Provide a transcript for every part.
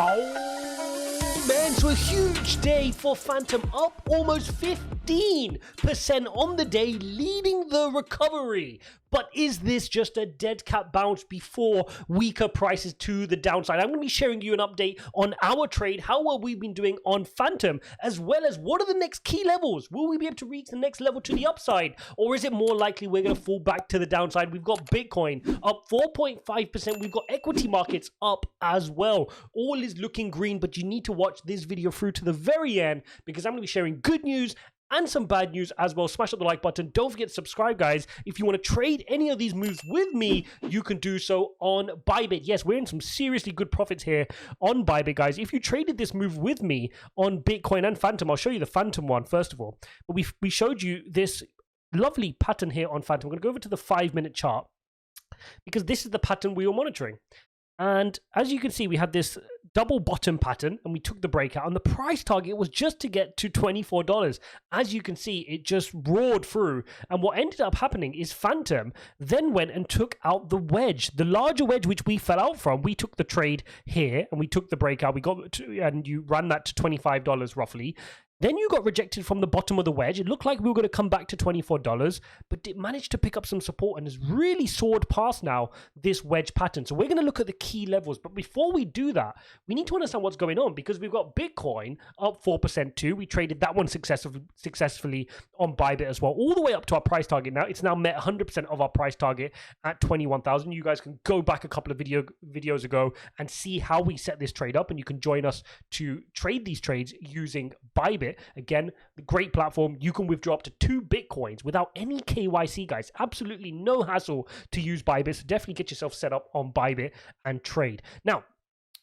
Oh man, so a huge day for Fantom, up almost 15% on the day, leading the recovery. But is this just a dead cat bounce before weaker prices to the downside? I'm going to be sharing you an update on our trade, how well we've been doing on Fantom, as well as what are the next key levels? Will we be able to reach the next level to the upside? Or is it more likely we're going to fall back to the downside? We've got Bitcoin up 4.5%. We've got equity markets up as well. All is looking green, but you need to watch this video through to the very end because I'm going to be sharing good news and some bad news as well. Smash up the like button. Don't forget to subscribe, guys. If you want to trade any of these moves with me, you can do so on BYBIT. Yes, we're in some seriously good profits here on BYBIT, guys. If you traded this move with me on Bitcoin and Fantom, I'll show you the Fantom one first of all. But we showed you this lovely pattern here on Fantom. I'm going to go over to the 5-minute chart because this is the pattern we were monitoring. And as you can see, we had this double bottom pattern and we took the breakout, and the price target was just to get to $24. As you can see, it just roared through. And what ended up happening is Fantom then went and took out the wedge, the larger wedge which we fell out from. We took the trade here and we took the breakout. We got to, and you ran that to $25 roughly. Then you got rejected from the bottom of the wedge. It looked like we were going to come back to $24, but it managed to pick up some support and has really soared past now this wedge pattern. So we're going to look at the key levels. But before we do that, we need to understand what's going on because we've got Bitcoin up 4% too. We traded that one successfully on BYBIT as well, all the way up to our price target now. It's now met 100% of our price target at 21,000. You guys can go back a couple of videos ago and see how we set this trade up, and you can join us to trade these trades using BYBIT. Again, the great platform. You can withdraw up to 2 Bitcoins without any KYC, guys. Absolutely no hassle to use BYBIT. So definitely get yourself set up on BYBIT and trade. Now,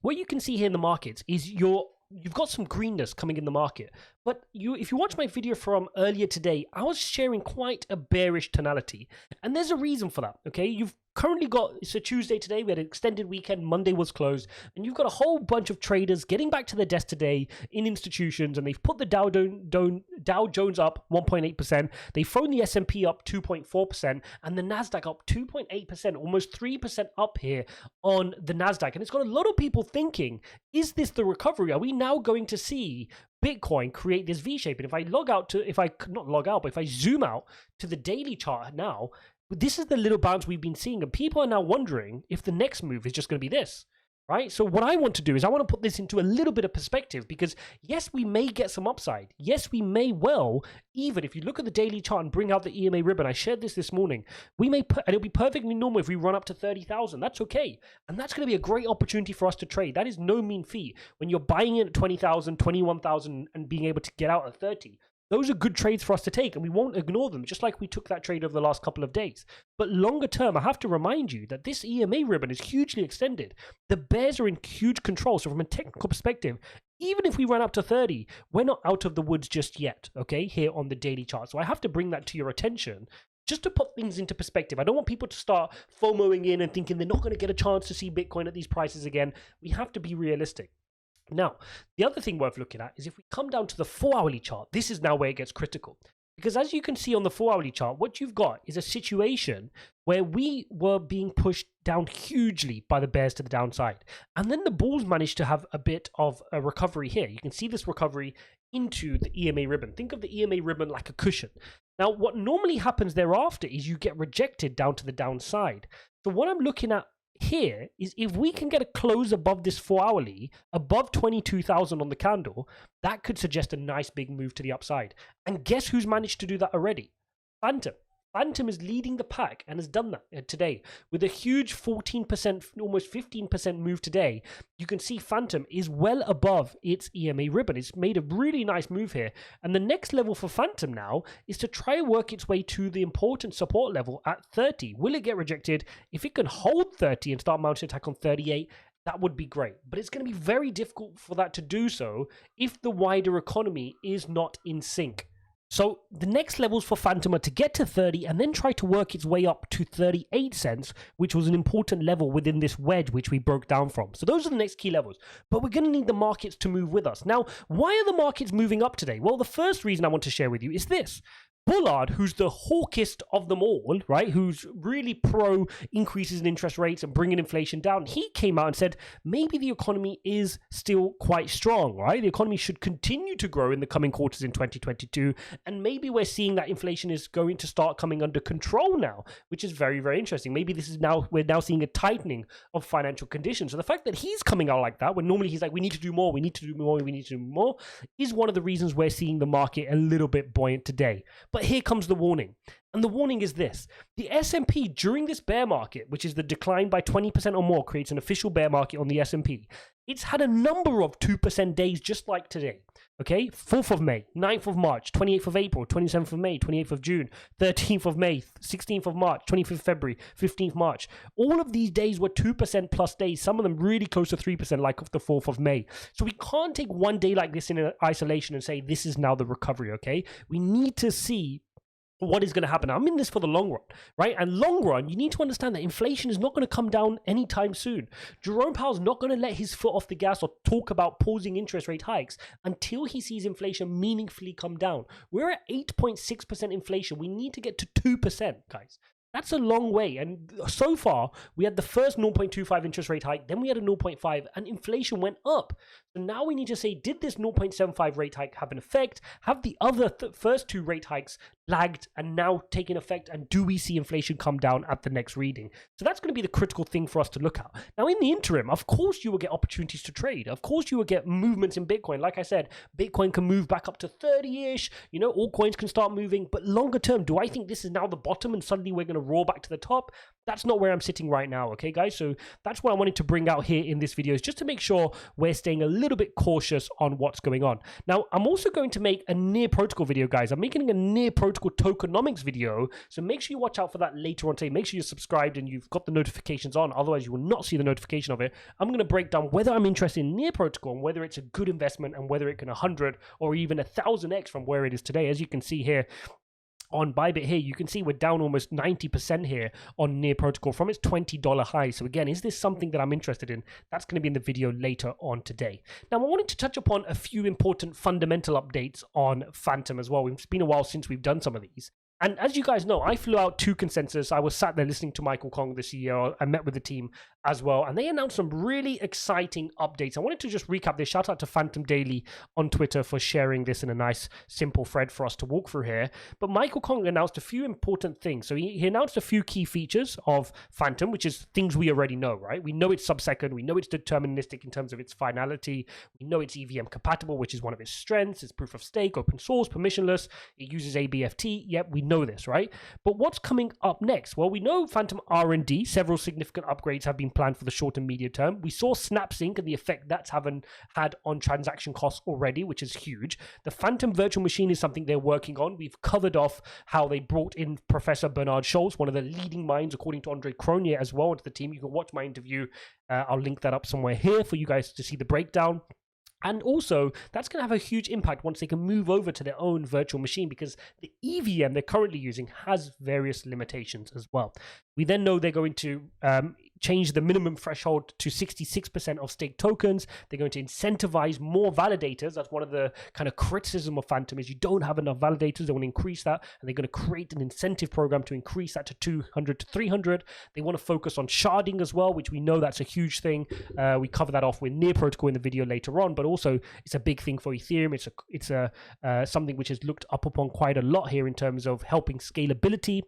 what you can see here in the markets is you've got some greenness coming in the market. But if you watch my video from earlier today, I was sharing quite a bearish tonality. And there's a reason for that, okay? You've currently got, it's a Tuesday today, we had an extended weekend, Monday was closed, and you've got a whole bunch of traders getting back to their desk today in institutions, and they've put the Dow Jones up 1.8%, they've thrown the S&P up 2.4%, and the NASDAQ up 2.8%, almost 3% up here on the NASDAQ. And it's got a lot of people thinking, is this the recovery? Are we now going to see Bitcoin create this V-shape? And if I if I zoom out to the daily chart now, this is the little bounce we've been seeing, and people are now wondering if the next move is just going to be this, right? So what I want to do is I want to put this into a little bit of perspective because yes, we may get some upside. Yes, we may well, even if you look at the daily chart and bring out the EMA ribbon, I shared this morning, we may and it'll be perfectly normal if we run up to 30,000. That's okay. And that's going to be a great opportunity for us to trade. That is no mean feat. When you're buying in at 20,000, 21,000 and being able to get out at 30, those are good trades for us to take, and we won't ignore them, just like we took that trade over the last couple of days. But longer term, I have to remind you that this EMA ribbon is hugely extended. The bears are in huge control. So from a technical perspective, even if we run up to 30, we're not out of the woods just yet, okay, here on the daily chart. So I have to bring that to your attention just to put things into perspective. I don't want people to start FOMOing in and thinking they're not going to get a chance to see Bitcoin at these prices again. We have to be realistic. Now, the other thing worth looking at is if we come down to the 4-hourly chart, this is now where it gets critical. Because as you can see on the 4-hourly chart, what you've got is a situation where we were being pushed down hugely by the bears to the downside. And then the bulls managed to have a bit of a recovery here. You can see this recovery into the EMA ribbon. Think of the EMA ribbon like a cushion. Now, what normally happens thereafter is you get rejected down to the downside. So what I'm looking at here is if we can get a close above this 4-hourly, above 22,000 on the candle, that could suggest a nice big move to the upside. And guess who's managed to do that already? Fantom. Fantom is leading the pack and has done that today with a huge 14%, almost 15% move today. You can see Fantom is well above its EMA ribbon. It's made a really nice move here. And the next level for Fantom now is to try and work its way to the important support level at 30. Will it get rejected? If it can hold 30 and start mounting attack on 38, that would be great. But it's going to be very difficult for that to do so if the wider economy is not in sync. So the next levels for Fantom are to get to 30 and then try to work its way up to 38 cents, which was an important level within this wedge which we broke down from. So those are the next key levels. But we're going to need the markets to move with us. Now, why are the markets moving up today? Well, the first reason I want to share with you is this. Bullard, who's the hawkest of them all, right, who's really pro increases in interest rates and bringing inflation down, he came out and said maybe the economy is still quite strong, right? The economy should continue to grow in the coming quarters in 2022, and maybe we're seeing that inflation is going to start coming under control now, which is very, very interesting. Maybe we're now seeing a tightening of financial conditions. So the fact that he's coming out like that, when normally he's like, we need to do more, we need to do more, we need to do more, is one of the reasons we're seeing the market a little bit buoyant today. But here comes the warning. And the warning is this. The S&P during this bear market, which is the decline by 20% or more, creates an official bear market on the S&P. It's had a number of 2% days just like today. Okay, 4th of May, 9th of March, 28th of April, 27th of May, 28th of June, 13th of May, 16th of March, 25th of February, 15th March. All of these days were 2% plus days, some of them really close to 3%, like of the 4th of May. So we can't take one day like this in isolation and say this is now the recovery, okay? We need to see what is going to happen. I'm in this for the long run, right? And long run, you need to understand that inflation is not going to come down anytime soon. Jerome Powell's not going to let his foot off the gas or talk about pausing interest rate hikes until he sees inflation meaningfully come down. We're at 8.6% inflation. We need to get to 2%, guys. That's a long way. And so far, we had the first 0.25 interest rate hike, then we had a 0.5, and inflation went up. So now we need to say, did this 0.75 rate hike have an effect? Have the other first two rate hikes lagged and now taken effect? And do we see inflation come down at the next reading? So that's going to be the critical thing for us to look at. Now, in the interim, of course, you will get opportunities to trade. Of course, you will get movements in Bitcoin. Like I said, Bitcoin can move back up to 30-ish. You know, all coins can start moving. But longer term, do I think this is now the bottom and suddenly we're going to roar back to the top? That's not where I'm sitting right now, okay, guys? So that's what I wanted to bring out here in this video, is just to make sure we're staying a little bit cautious on what's going on. Now, I'm also going to make a near protocol video, guys. I'm making a near protocol tokenomics video, so make sure you watch out for that later on today. Make sure you're subscribed and you've got the notifications on, otherwise you will not see the notification of it. I'm going to break down whether I'm interested in near protocol and whether it's a good investment and whether it can 100 or even 1,000x from where it is today. As you can see here, on BYBIT here, you can see we're down almost 90% here on near protocol from its $20 high. So again, is this something that I'm interested in? That's going to be in the video later on today. Now, I wanted to touch upon a few important fundamental updates on Fantom as well. It's been a while since we've done some of these. And as you guys know, I flew out to Consensus. I was sat there listening to Michael Kong, the CEO. I met with the team as well, and they announced some really exciting updates. I wanted to just recap this. Shout out to Fantom Daily on Twitter for sharing this in a nice, simple thread for us to walk through here. But Michael Kong announced a few important things. So he announced a few key features of Fantom, which is things we already know, right? We know it's sub-second. We know it's deterministic in terms of its finality. We know it's EVM compatible, which is one of its strengths. It's proof of stake, open source, permissionless. It uses ABFT. Yep, we know this, right? But what's coming up next? Well, we know Fantom R&D. Several significant upgrades have been planned for the short and medium term. We saw SnapSync and the effect that's had on transaction costs already, which is huge. The Fantom virtual machine is something they're working on. We've covered off how they brought in Professor Bernard Scholz, one of the leading minds, according to Andre Cronje as well, into the team. You can watch my interview. I'll link that up somewhere here for you guys to see the breakdown. And also, that's going to have a huge impact once they can move over to their own virtual machine, because the EVM they're currently using has various limitations as well. We then know they're going to change the minimum threshold to 66% of staked tokens. They're going to incentivize more validators. That's one of the kind of criticism of Fantom, is you don't have enough validators. They want to increase that, and they're going to create an incentive program to increase that to 200 to 300. They want to focus on sharding as well, which we know that's a huge thing. We cover that off with near protocol in the video later on, but also it's a big thing for Ethereum. It's something which is looked up upon quite a lot here in terms of helping scalability,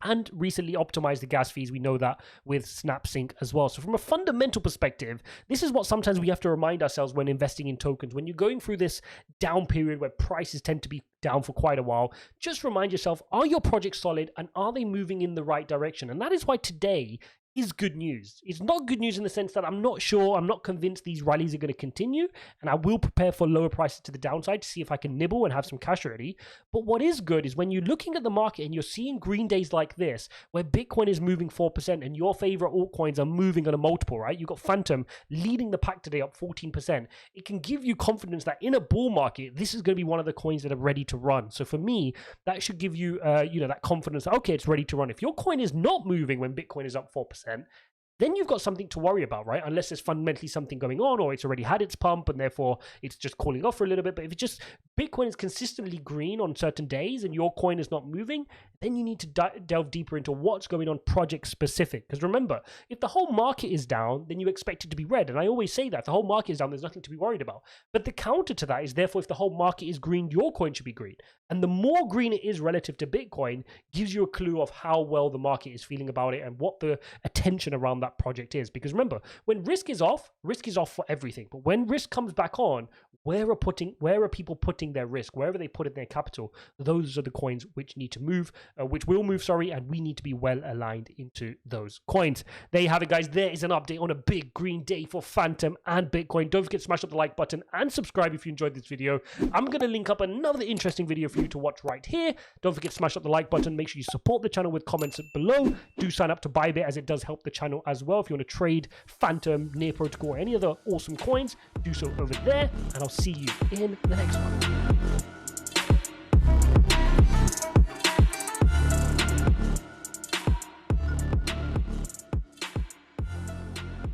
and recently optimized the gas fees. We know that with SnapSync as well. So from a fundamental perspective, this is what sometimes we have to remind ourselves when investing in tokens. When you're going through this down period where prices tend to be down for quite a while, just remind yourself, are your projects solid and are they moving in the right direction? And that is why today is good news. It's not good news in the sense that I'm not sure, I'm not convinced these rallies are going to continue, and I will prepare for lower prices to the downside to see if I can nibble and have some cash ready. But what is good is when you're looking at the market and you're seeing green days like this, where Bitcoin is moving 4% and your favorite altcoins are moving on a multiple, right? You've got Fantom leading the pack today up 14%. It can give you confidence that in a bull market, this is going to be one of the coins that are ready to run. So for me, that should give you, that confidence that, okay, it's ready to run. If your coin is not moving when Bitcoin is up 4%, then you've got something to worry about, right? Unless there's fundamentally something going on, or it's already had its pump and therefore it's just cooling off for a little bit. But if it's just Bitcoin is consistently green on certain days and your coin is not moving, then you need to delve deeper into what's going on project specific. Because remember, if the whole market is down, then you expect it to be red. And I always say that if the whole market is down, there's nothing to be worried about. But the counter to that is, therefore, if the whole market is green, your coin should be green. And the more green it is relative to Bitcoin gives you a clue of how well the market is feeling about it and what the attention around that project is. Because remember, when risk is off for everything. But when risk comes back on, where are people putting their risk? Wherever they put in their capital, those are the coins which need to move, which will move, and we need to be well aligned into those coins. There you have it, guys. There is an update on a big green day for Fantom and Bitcoin. Don't forget to smash up the like button and subscribe if you enjoyed this video. I'm going to link up another interesting video for you to watch right here. Don't forget to smash up the like button. Make sure you support the channel with comments below. Do sign up to BYBIT, as it does help the channel as well. If you want to trade Fantom, Near Protocol, or any other awesome coins, do so over there. And I'll see you in the next one.